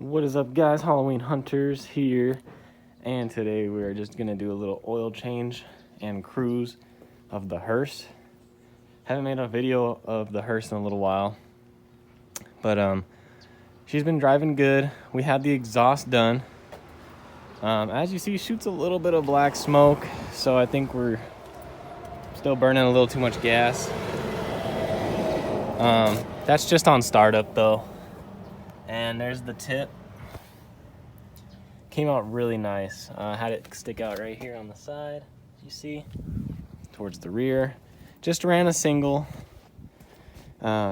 What is up, guys? Halloween Hunters here, and today we're just gonna do a little oil change and cruise of the Hearse. Haven't made a video of the Hearse in a little while, but she's been driving good. We had the exhaust done. As you see, shoots a little bit of black smoke, so I think we're still burning a little too much gas. That's just on startup though. And there's the tip. Came out really nice. Had it stick out right here on the side, you see, towards the rear. Just ran a single.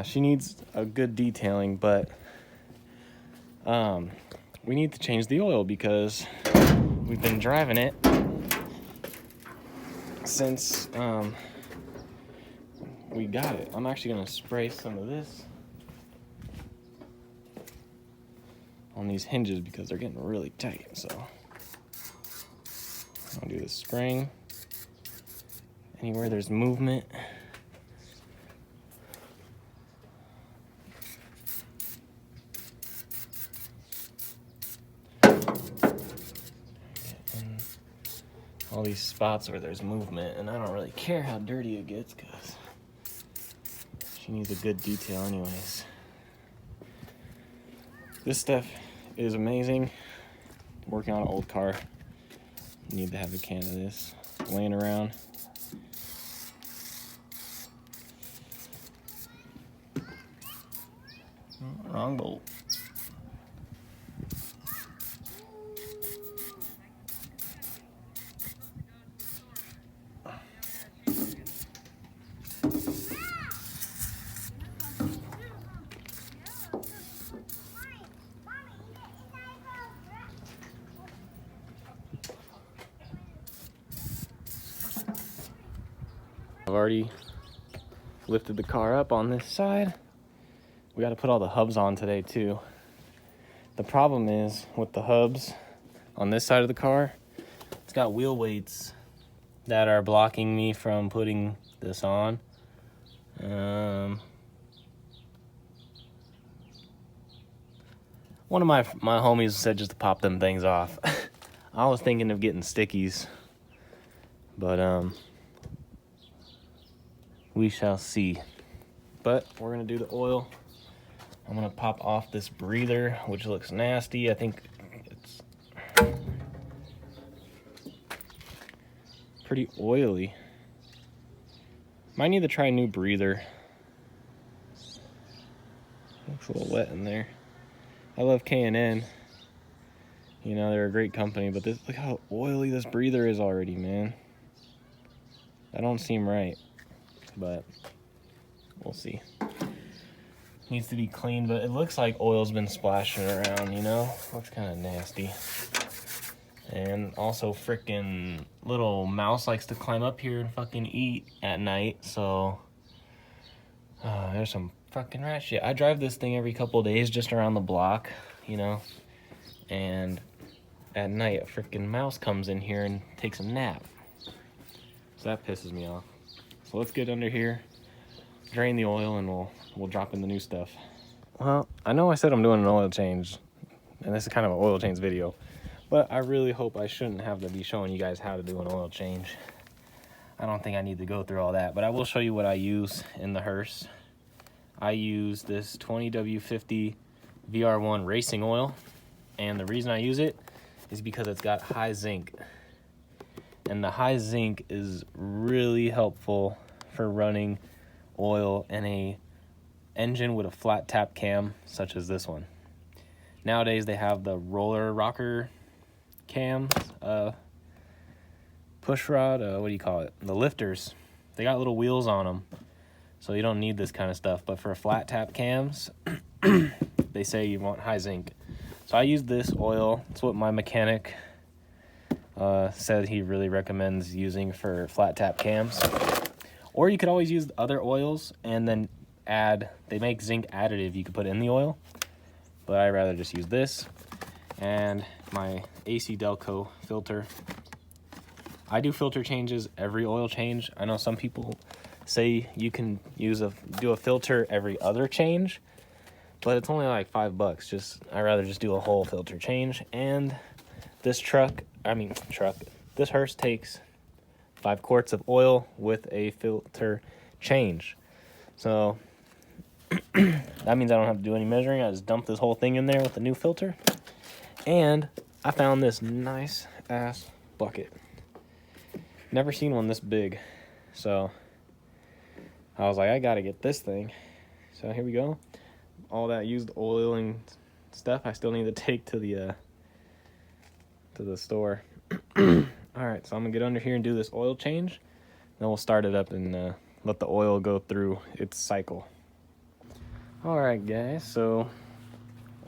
She needs a good detailing, but we need to change the oil because we've been driving it since we got it. I'm actually gonna spray some of this on these hinges because they're getting really tight. So I'll do the spraying anywhere there's movement. And all these spots where there's movement, and I don't really care how dirty it gets because she needs a good detail anyways. This stuff is amazing. Working on an old car, need to have a can of this laying around. Oh, wrong bolt. I've already lifted the car up on this side. We got to put all the hubs on today too. The problem is with the hubs on this side of the car, it's got wheel weights that are blocking me from putting this on. One of my homies said just to pop them things off. I was thinking of getting stickies, but we shall see. But we're gonna do the oil. I'm gonna pop off this breather, which looks nasty. I think it's pretty oily. Might need to try a new breather. Looks a little wet in there. I love K&N. You know, they're a great company, but look how oily this breather is already, man. That don't seem right, but we'll see. Needs to be cleaned, but it looks like oil's been splashing around, you know? Looks kind of nasty. And also frickin' little mouse likes to climb up here and fucking eat at night, so there's some fucking rat shit. I drive this thing every couple of days just around the block, you know? And at night, a frickin' mouse comes in here and takes a nap. So that pisses me off. So let's get under here, drain the oil, and we'll drop in the new stuff. Well, I know I said I'm doing an oil change, and this is kind of an oil change video, but I really hope I shouldn't have to be showing you guys how to do an oil change. I don't think I need to go through all that, but I will show you what I use in the Hearse. I use this 20W50 VR1 racing oil, and the reason I use it is because it's got high zinc. And the high zinc is really helpful for running oil in a engine with a flat tap cam such as this one. Nowadays they have the roller rocker cams, push rod, what do you call it? The lifters. They got little wheels on them, so you don't need this kind of stuff. But for flat tap cams, they say you want high zinc. So I use this oil. It's what my mechanic said he really recommends using for flat tap cams. Or you could always use other oils and then add, they make zinc additive you could put in the oil, but I'd rather just use this. And my AC Delco filter. I do filter changes every oil change. I know some people say you can do a filter every other change, but it's only like $5. I'd rather just do a whole filter change. And this this Hearse takes 5 quarts of oil with a filter change. So that means I don't have to do any measuring. I just dump this whole thing in there with the new filter. And I found this nice ass bucket. Never seen one this big. So I was like, I gotta get this thing. So here we go. All that used oil and stuff I still need to take to the store. Alright, so I'm gonna get under here and do this oil change. Then we'll start it up and let the oil go through its cycle. Alright guys, so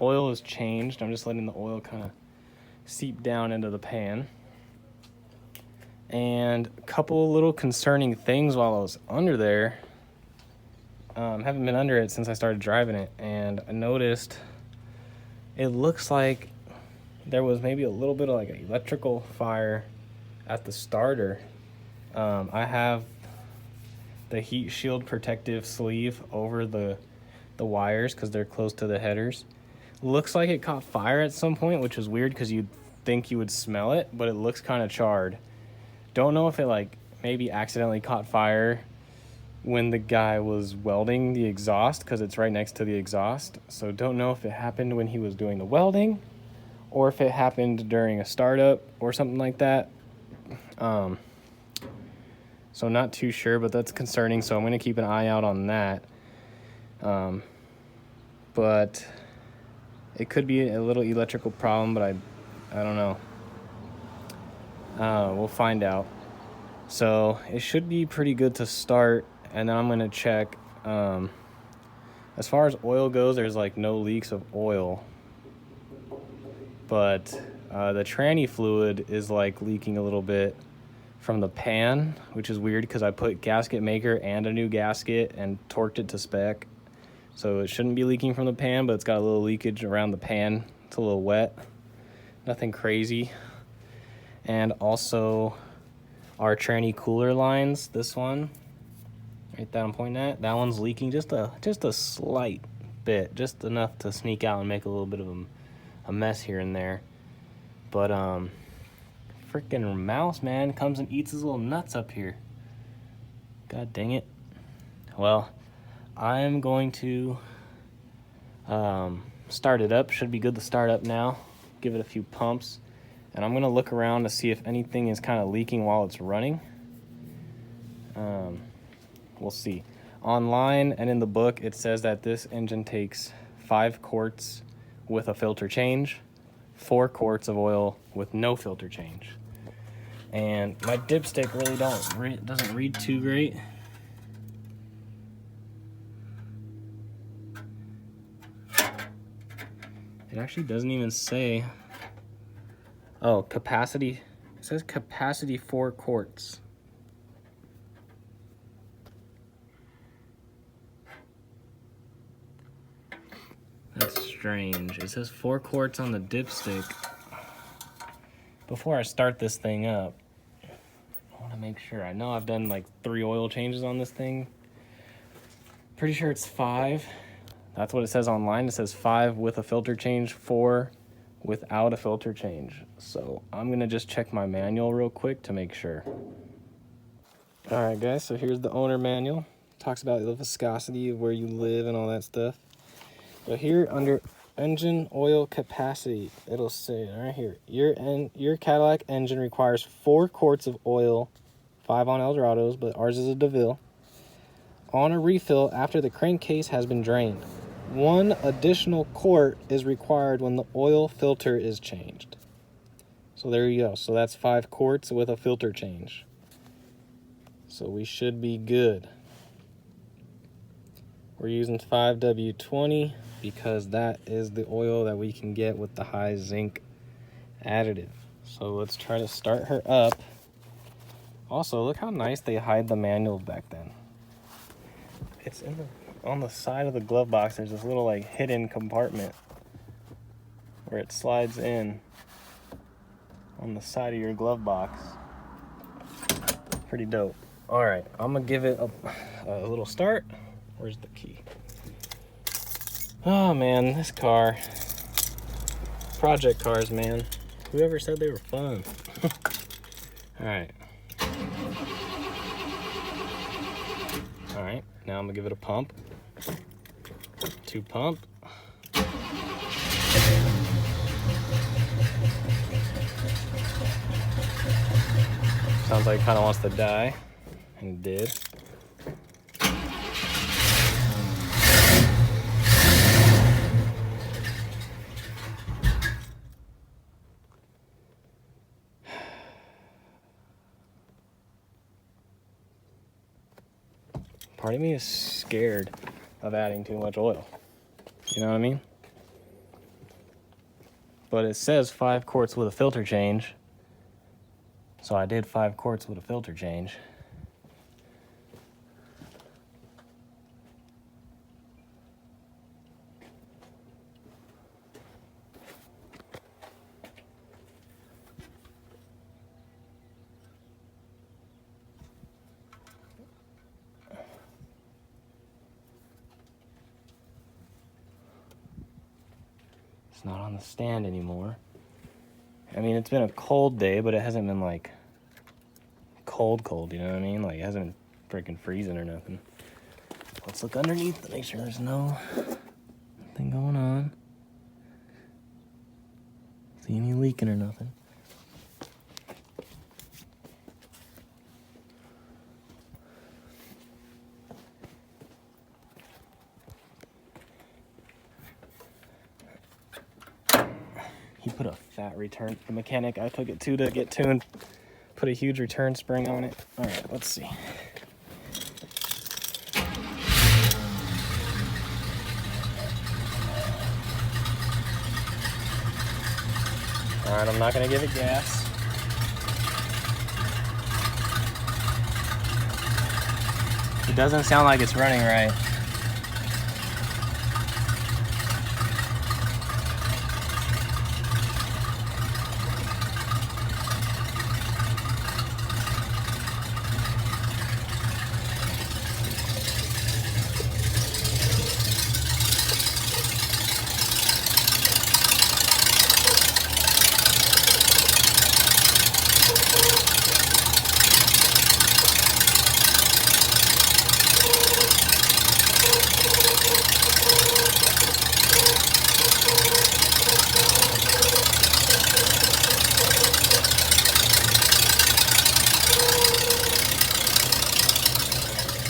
oil is changed. I'm just letting the oil kind of seep down into the pan. And a couple little concerning things while I was under there. Haven't been under it since I started driving it, and I noticed it looks like there was maybe a little bit of like an electrical fire at the starter. I have the heat shield protective sleeve over the wires because they're close to the headers. Looks like it caught fire at some point, which is weird because you'd think you would smell it, but it looks kind of charred. Don't know if it like maybe accidentally caught fire when the guy was welding the exhaust, because it's right next to the exhaust. So don't know if it happened when he was doing the welding or if it happened during a startup or something like that. So not too sure, but that's concerning, so I'm going to keep an eye out on that. But it could be a little electrical problem, but I don't know. We'll find out. So it should be pretty good to start, and then I'm going to check. As far as oil goes, there's like no leaks of oil, but the tranny fluid is like leaking a little bit from the pan, which is weird because I put gasket maker and a new gasket and torqued it to spec. So it shouldn't be leaking from the pan, but it's got a little leakage around the pan. It's a little wet. Nothing crazy. And also our tranny cooler lines, this one, right that I'm pointing at, that one's leaking just a slight bit, just enough to sneak out and make a little bit of a mess here and there. But freaking mouse, man, comes and eats his little nuts up here. God dang it. Well, I'm going to start it up. Should be good to start up now. Give it a few pumps. And I'm going to look around to see if anything is kind of leaking while it's running. We'll see. Online and in the book, it says that this engine takes 5 quarts with a filter change, 4 quarts of oil with no filter change. And my dipstick really doesn't read too great. It actually doesn't even say. Oh, capacity. It says capacity 4 quarts. That's strange. It says 4 quarts on the dipstick. Before I start this thing up, I want to make sure. I know I've done like 3 oil changes on this thing. Pretty sure it's 5. That's what it says online. It says 5 with a filter change, 4 without a filter change. So I'm gonna just check my manual real quick to make sure. All right guys, so here's the owner manual. Talks about the viscosity of where you live and all that stuff. But here under engine oil capacity, it'll say right here, your Cadillac engine requires 4 quarts of oil, 5 on Eldorados, but ours is a DeVille, on a refill after the crankcase has been drained. 1 additional quart is required when the oil filter is changed. So there you go. So that's 5 quarts with a filter change. So we should be good. We're using 5W20 because that is the oil that we can get with the high zinc additive. So let's try to start her up. Also, look how nice they hide the manuals back then. It's on the side of the glove box. There's this little like hidden compartment where it slides in on the side of your glove box. Pretty dope. All right, I'm gonna give it a little start. Where's the key? Oh man, this car. Project cars, man. Whoever said they were fun. Alright. Alright, now I'm gonna give it a pump. 2 pump. Sounds like it kind of wants to die, and it did. Part of me is scared of adding too much oil. You know what I mean? But it says 5 quarts with a filter change. So I did 5 quarts with a filter change. It's not on the stand anymore. I mean, it's been a cold day, but it hasn't been like cold, you know what I mean? Like, it hasn't been freaking freezing or nothing. Let's look underneath to make sure there's nothing going on. See any leaking or nothing. He put a fat return, the mechanic I took it to get tuned, put a huge return spring on it. All right, let's see. All right, I'm not gonna give it gas. It doesn't sound like it's running right.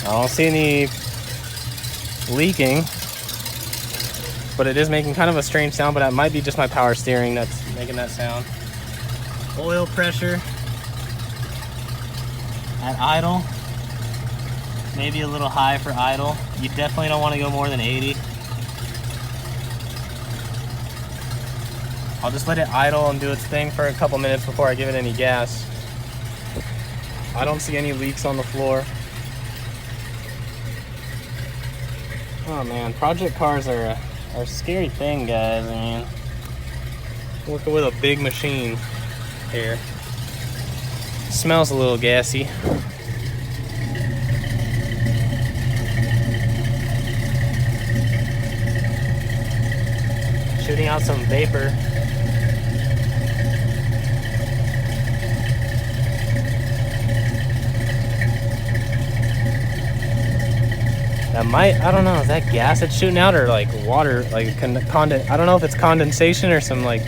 I don't see any leaking, but it is making kind of a strange sound, but it might be just my power steering that's making that sound. Oil pressure at idle, maybe a little high for idle. You definitely don't want to go more than 80. I'll just let it idle and do its thing for a couple minutes before I give it any gas. I don't see any leaks on the floor. Oh man, project cars are a scary thing, guys. I mean, working with a big machine here. Smells a little gassy. Shooting out some vapor. That might, I don't know, is that gas that's shooting out or like water, like I don't know if it's condensation or some like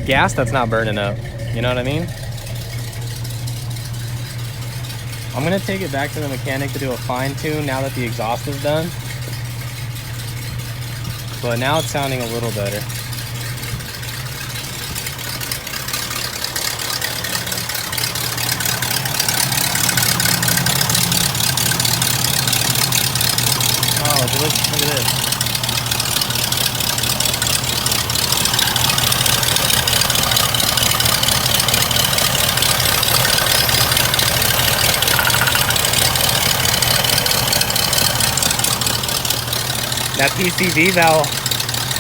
gas that's not burning up. You know what I mean? I'm gonna take it back to the mechanic to do a fine tune now that the exhaust is done. But now it's sounding a little better. Oh, look at this. That PCV valve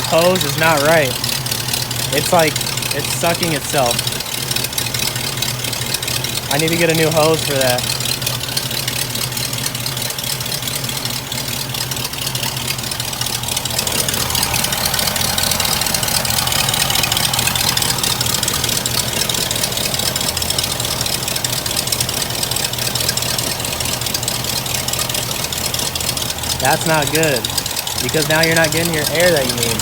hose is not right. It's like, it's sucking itself. I need to get a new hose for that. That's not good, because now you're not getting your air that you need.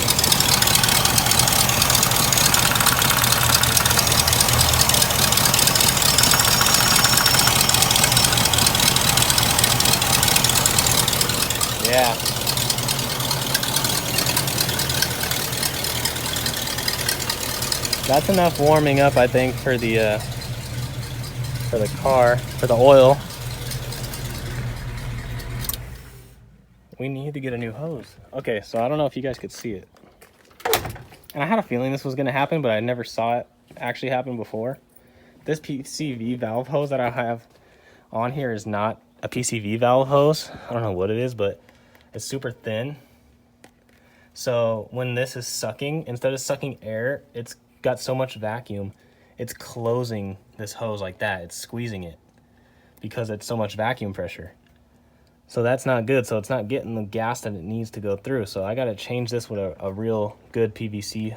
Yeah. That's enough warming up, I think, for the car, for the oil. We need to get a new hose. Okay, so I don't know if you guys could see it. And I had a feeling this was gonna happen, but I never saw it actually happen before. This PCV valve hose that I have on here is not a PCV valve hose. I don't know what it is, but it's super thin. So when this is sucking, instead of sucking air, it's got so much vacuum, it's closing this hose like that. It's squeezing it because it's so much vacuum pressure. So that's not good. So it's not getting the gas that it needs to go through. So I got to change this with a real good PCV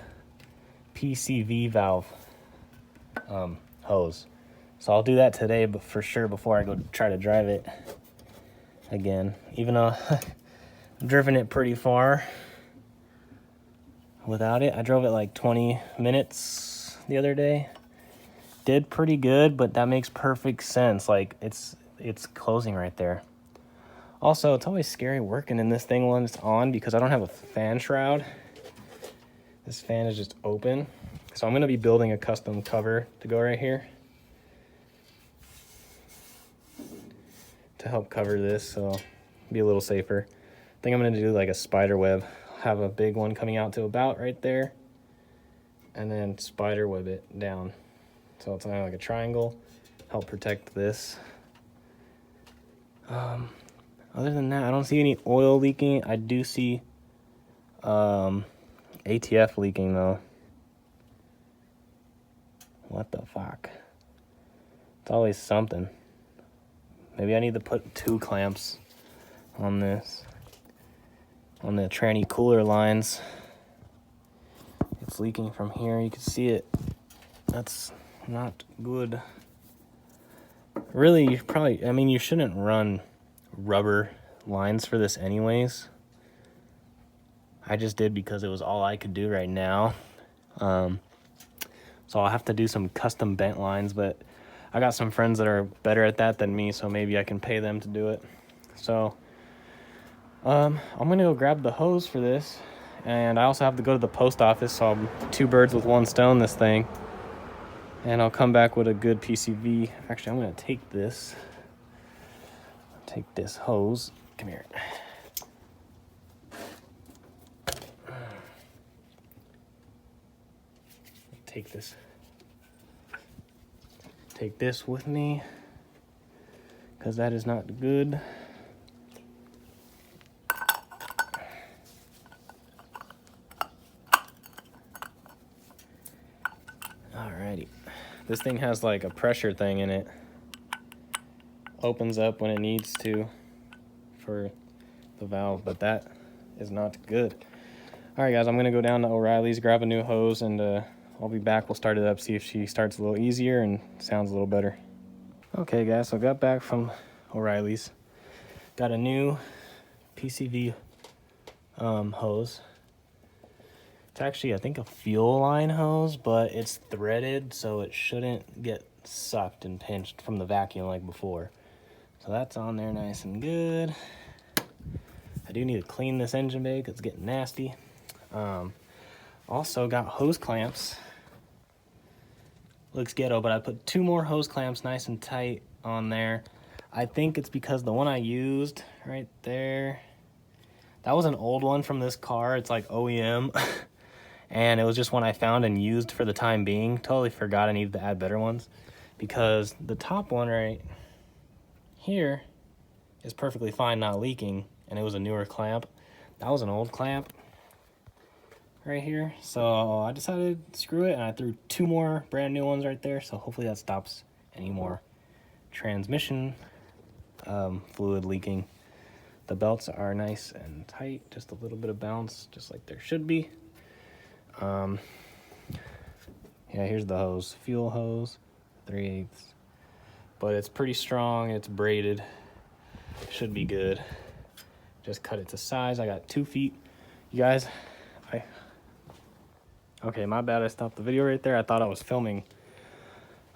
valve hose. So I'll do that today, but for sure, before I go try to drive it again, even though I've driven it pretty far without it. I drove it like 20 minutes the other day. Did pretty good, but that makes perfect sense. Like it's closing right there. Also, it's always scary working in this thing when it's on because I don't have a fan shroud. This fan is just open. So I'm gonna be building a custom cover to go right here to help cover this, so be a little safer. I think I'm gonna do like a spider web. Have a big one coming out to about right there, and then spider web it down. So it's kind of like a triangle, help protect this. Other than that, I don't see any oil leaking. I do see ATF leaking though. What the fuck? It's always something. Maybe I need to put 2 clamps on this, on the tranny cooler lines. It's leaking from here. You can see it. That's not good. Really, you probably, I mean, you shouldn't run rubber lines for this anyways. I just did because it was all I could do right now. So I'll have to do some custom bent lines, but I got some friends that are better at that than me, so maybe I can pay them to do it. So I'm gonna go grab the hose for this, and I also have to go to the post office, so I'm 2 birds with 1 stone this thing. And I'll come back with a good PCV. Actually, I'm gonna take this hose. Come here. Take this with me, because that is not good. Alrighty. This thing has like a pressure thing in it. Opens up when it needs to for the valve, but that is not good. Alright guys, I'm gonna go down to O'Reilly's, grab a new hose, and I'll be back. We'll start it up, see if she starts a little easier and sounds a little better. Okay guys, so I got back from O'Reilly's. Got a new PCV hose. It's actually, I think, a fuel line hose, but it's threaded, so it shouldn't get sucked and pinched from the vacuum like before. So that's on there nice and good. I do need to clean this engine bay because it's getting nasty. Also got hose clamps. Looks ghetto, but I put 2 more hose clamps nice and tight on there. I think it's because the one I used right there, that was an old one from this car. It's like OEM. And it was just one I found and used for the time being. Totally forgot I needed to add better ones, because the top one right here is perfectly fine, not leaking, and it was a newer clamp. That was an old clamp right here, so I decided screw it, and I threw 2 more brand new ones right there, so hopefully that stops any more transmission fluid leaking. The belts are nice and tight, just a little bit of bounce, just like there should be. Yeah, here's the hose, fuel hose, 3/8, but it's pretty strong. It's braided, should be good. Just cut it to size. I got 2 feet. You guys, okay, my bad. I stopped the video right there. I thought I was filming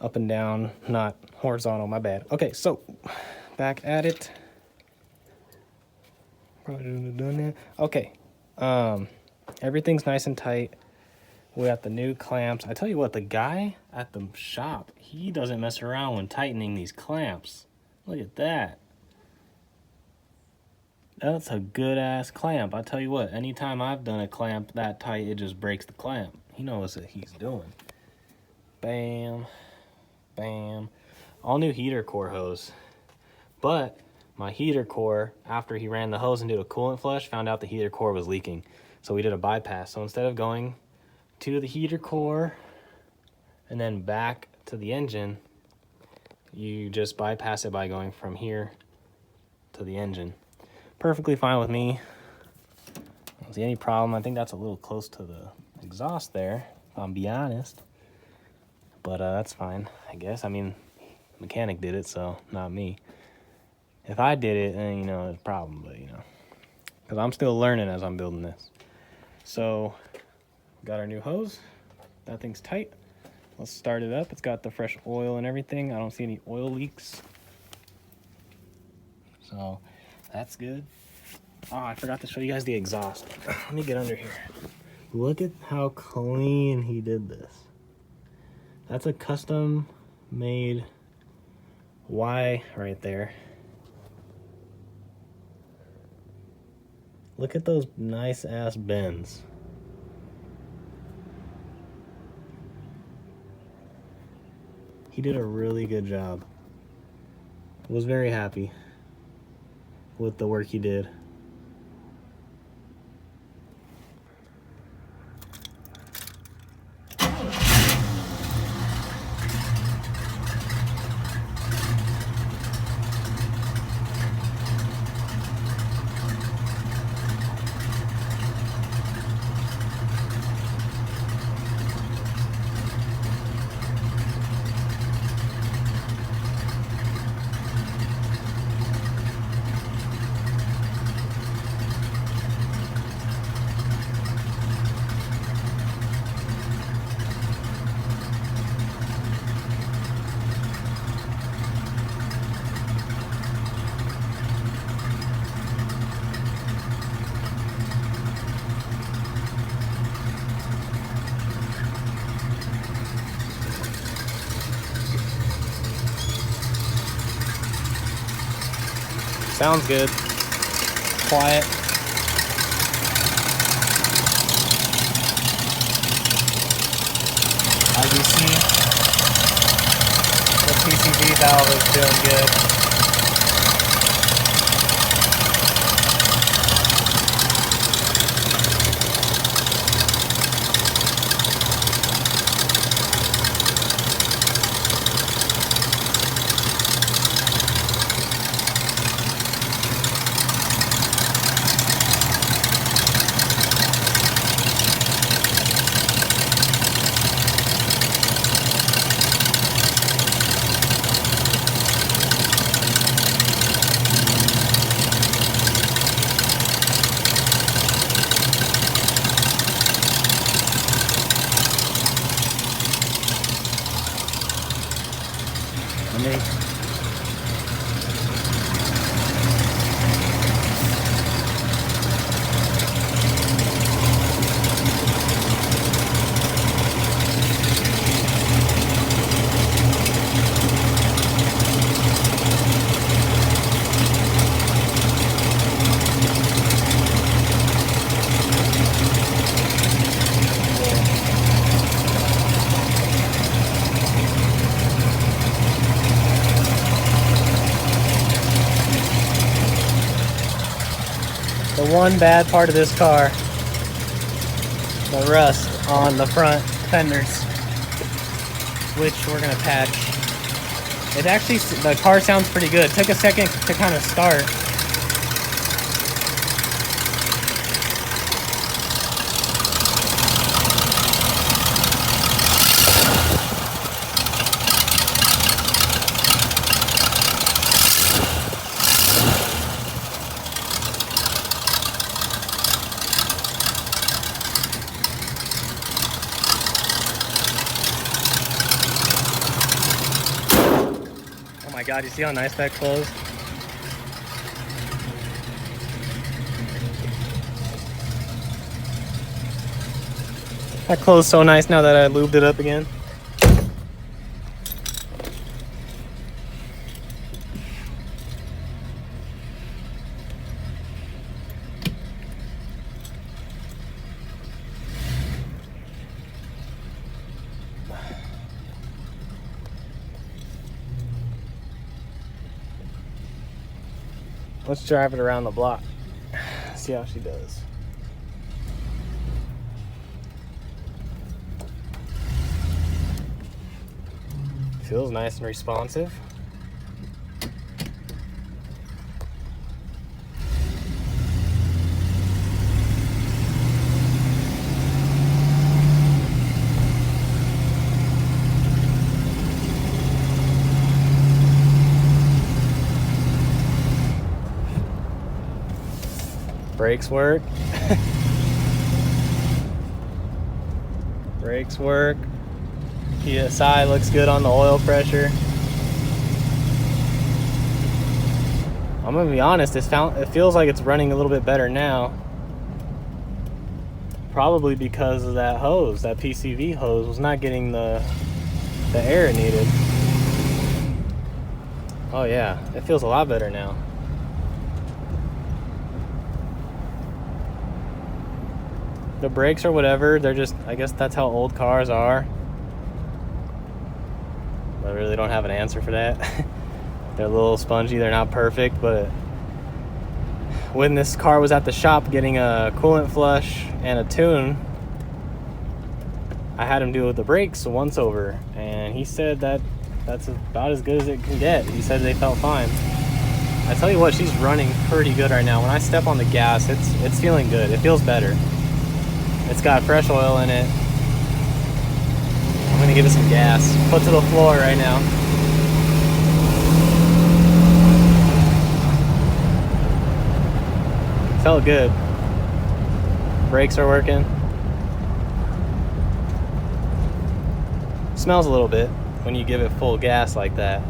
up and down, not horizontal. My bad. Okay, so back at it. Probably shouldn't have done that. Okay, everything's nice and tight. We got the new clamps. I tell you what, the guy at the shop, he doesn't mess around when tightening these clamps. Look at that. That's a good ass clamp. I tell you what, anytime I've done a clamp that tight, it just breaks the clamp. He knows what he's doing. Bam, bam. All new heater core hose. But my heater core, after he ran the hose and did a coolant flush, found out the heater core was leaking. So we did a bypass. So instead of going to the heater core and then back to the engine, you just bypass it by going from here to the engine. Perfectly fine with me. I don't see any problem. I think that's a little close to the exhaust there, if I'm being honest. But that's fine, I guess. I mean, mechanic did it, so not me. If I did it, then, you know, it's a problem, but, you know, because I'm still learning as I'm building this. So, got our new hose. That thing's tight. Let's start it up. It's got the fresh oil and everything. I don't see any oil leaks. So, that's good. Oh, I forgot to show you guys the exhaust. Let me get under here. Look at how clean he did this. That's a custom made Y right there. Look at those nice ass bends. He did a really good job. Was very happy with the work he did. Sounds good. Quiet. As you see, the PCV valve is doing good. The one bad part of this car, the rust on the front fenders, which we're gonna patch. It actually, the car sounds pretty good. It took a second to kind of start. my God, you see how nice that closed? That closed so nice now that I lubed it up again. Let's drive it around the block. See how she does. Feels nice and responsive. Brakes work. Brakes work. PSI looks good on the oil pressure. I'm gonna be honest, it feels like it's running a little bit better now. Probably because of that hose, that PCV hose was not getting the air it needed. Oh yeah, it feels a lot better now. The brakes or whatever, they're just, I guess that's how old cars are. I really don't have an answer for that. They're a little spongy, they're not perfect, but when this car was at the shop getting a coolant flush and a tune, I had him do it with the brakes once over, and he said that that's about as good as it can get. He said they felt fine. I tell you what, she's running pretty good right now. When I step on the gas, it's feeling good. It feels better. It's got fresh oil in it. I'm gonna give it some gas. Put to the floor right now. Felt good. Brakes are working. Smells a little bit when you give it full gas like that.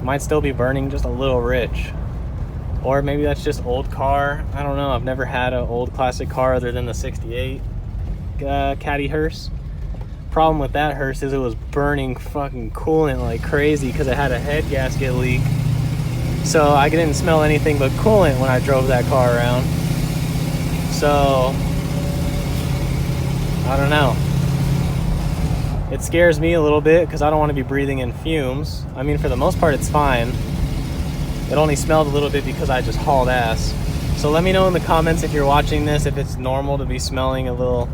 Might still be burning just a little rich. Or maybe that's just old car. I don't know. I've never had an old classic car other than the 68 Caddy Hearse. Problem with that Hearse is it was burning fucking coolant like crazy because it had a head gasket leak. So I didn't smell anything but coolant when I drove that car around. So I don't know. It scares me a little bit because I don't want to be breathing in fumes. I mean, for the most part, it's fine. It only smelled a little bit because I just hauled ass. So let me know in the comments if you're watching this, if it's normal to be smelling a little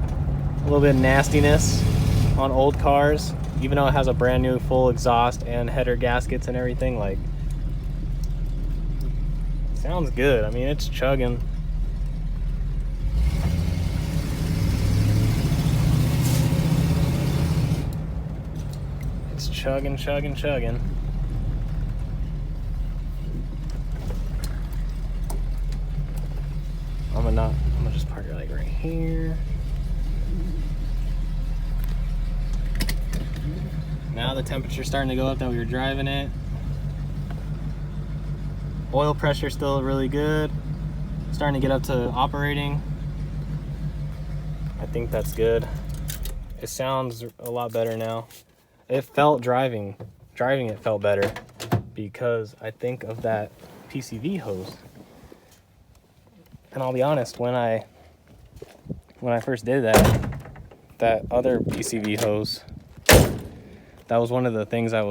bit of nastiness on old cars, even though it has a brand new full exhaust and header gaskets and everything. Like, sounds good. I mean, it's chugging. It's chugging, chugging, chugging. I'm gonna just park it like right here. Now the temperature's starting to go up that we were driving it. Oil pressure still really good. Starting to get up to operating. I think that's good. It sounds a lot better now. It felt driving it felt better because I think of that PCV hose. And I'll be honest, when I first did that other PCV hose, that was one of the things I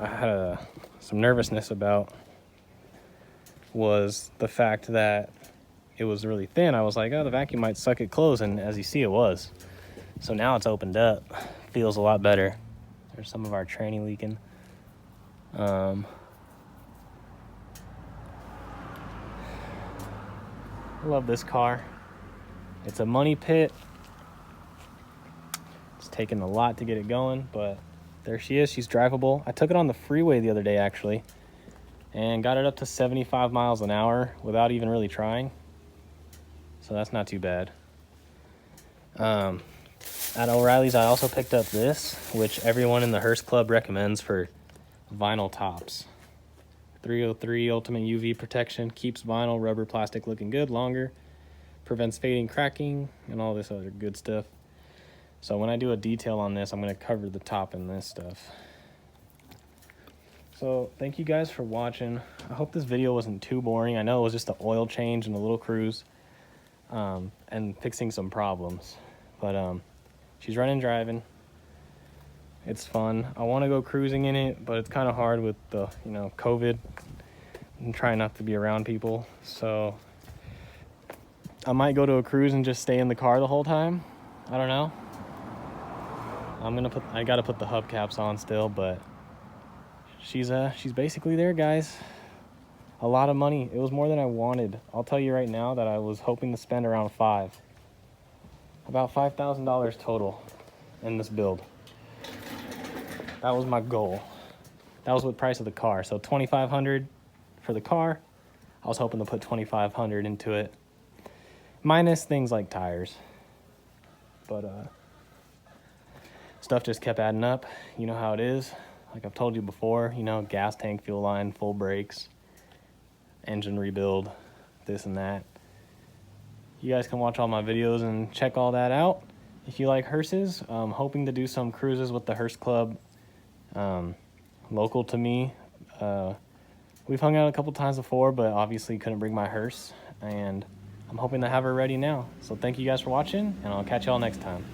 had some nervousness about, was the fact that it was really thin. I was like, oh, the vacuum might suck it closed, and as you see, it was. So now it's opened up. Feels a lot better. There's some of our tranny leaking. I love this car. It's a money pit. It's taken a lot to get it going, but there she is. She's drivable. I took it on the freeway the other day, actually, and got it up to 75 miles an hour without even really trying. So that's not too bad. At O'Reilly's, I also picked up this, which everyone in the Hearse Club recommends for vinyl tops. 303 Ultimate UV protection, keeps vinyl, rubber, plastic looking good longer, prevents fading, cracking, and all this other good stuff. So when I do a detail on this, I'm going to cover the top in this stuff. So thank you guys for watching. I hope this video wasn't too boring. I know it was just an oil change and a little cruise and fixing some problems. But she's running, driving. It's fun. I want to go cruising in it, but it's kind of hard with the, COVID and trying not to be around people. So I might go to a cruise and just stay in the car the whole time. I don't know. I gotta put the hubcaps on still, but she's basically there, guys. A lot of money. It was more than I wanted. I'll tell you right now that I was hoping to spend around about $5,000 total in this build. That was my goal. That was with the price of the car. So $2,500 for the car. I was hoping to put $2,500 into it, minus things like tires. But stuff just kept adding up. You know how it is. Like I've told you before, gas tank, fuel line, full brakes, engine rebuild, this and that. You guys can watch all my videos and check all that out. If you like hearses, I'm hoping to do some cruises with the Hearse Club local to me. We've hung out a couple times before, but obviously couldn't bring my hearse, and I'm hoping to have her ready now. So thank you guys for watching, and I'll catch y'all next time.